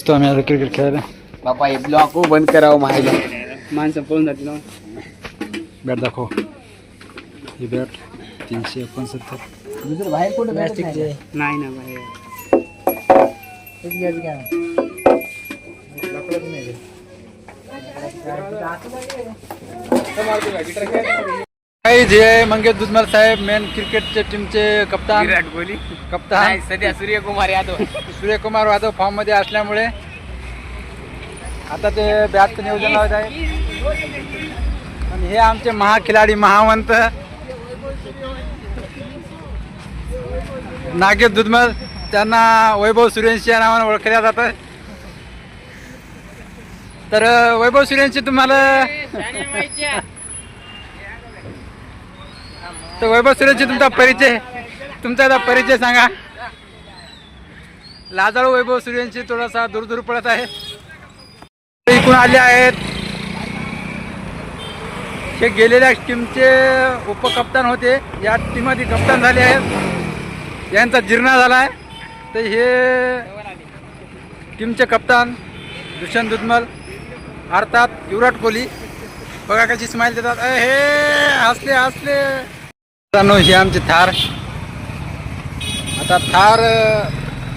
बसतो आम्ही आता क्रिकेट खेळायला. बाबा हे ब्लॉक बंद करावं माहिती माणसं पळून जाते ना. बॅट दाखव. ही बॅट 369. दुसरं बाहेर कुठं प्लास्टिकचे नाही ना बाहेर. जे मंगेश दुधमल साहेब मेन क्रिकेटच्या टीमचे कप्तान. विराट कोहली कप्तान सध्या सूर्यकुमार यादव. सूर्यकुमार यादव फॉर्म मध्ये असल्यामुळे आता ते बॅटचं नियोजन लावत आहे. आणि हे आमचे महाखिलाडी महावंत नागेश दुधमल, त्यांना वैभव सूर्यवंशी या नावाने ओळखल्या जातं. तर वैभव सूर्यवंशी तुम्हाला तर वैभव सूर्यवंशी तुमचा आता परिचय सांगा. लाजाळू वैभव सूर्यवंशी थोडासा दूर पडत आहे. इकडून आले आहेत हे गेलेल्या टीमचे उपकप्तान होते, या टीममध्ये कप्तान झाले आहेत. यांचा जीर्ण झाला आहे. तर हे टीमचे कप्तान दुष्यंत दुधमल अर्थात विराट कोहली. बघा कशी स्माईल देतात. हे हसले मित्रांनो, ही आमची थार. आता थार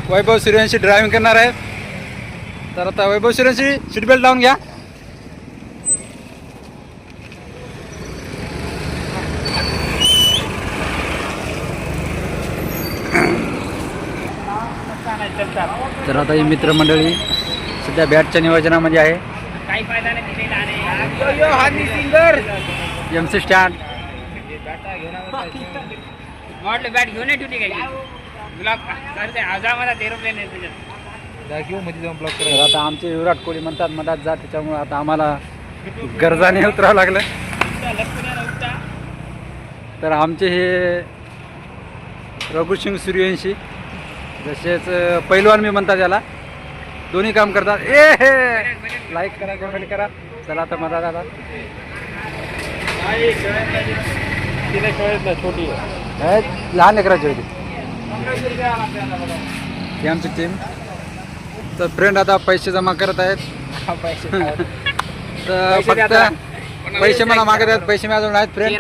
वैभव सूर्यवंशी ड्रायव्हिंग करणार आहेत. तर आता वैभव सूर्यवंशी सीट बेल्ट लावून घ्या. तर आता ही मित्रमंडळी सध्या बॅटच्या नियोजनामध्ये आहे. काही फायदा नाही दिलेला नाही. MC स्टँड म्हटलं बॅट घेऊन ठेवली काय ब्लॉक करते आजामध्ये एरोप्लेन आहे त्याच्यात. तर आता आमचे विराट कोहली म्हणतात मधात जा, त्याच्यामुळे आता आम्हाला गरजाने उतरावं लागलं. तर आमचे हे रघुसिंग सूर्यवंशी जसेच पैलवान मी म्हणतात याला, दोन्ही काम करतात. लाईक करा, कमेंट करा. चला आता मधात आला. छोटी लहान लेकराची होती ही आमची टीम. तर फ्रेंड आता पैसे जमा करत आहेत. तर फक्त पैसे मला मागत आहेत, पैसे मी अजून आहेत फ्रेंड.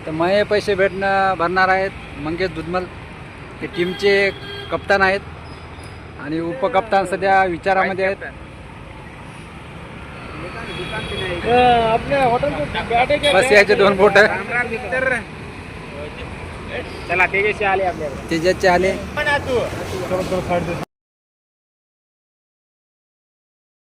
तर मग हे पैसे भरणार आहेत मंगेश दुधमल. हे टीमचे कप्तान आहेत आणि उपकप्तान सध्या विचारामध्ये आहेत. बस याचे 2 बोट चला तेजस्वी आले आपल्याला. तेजाचे आले.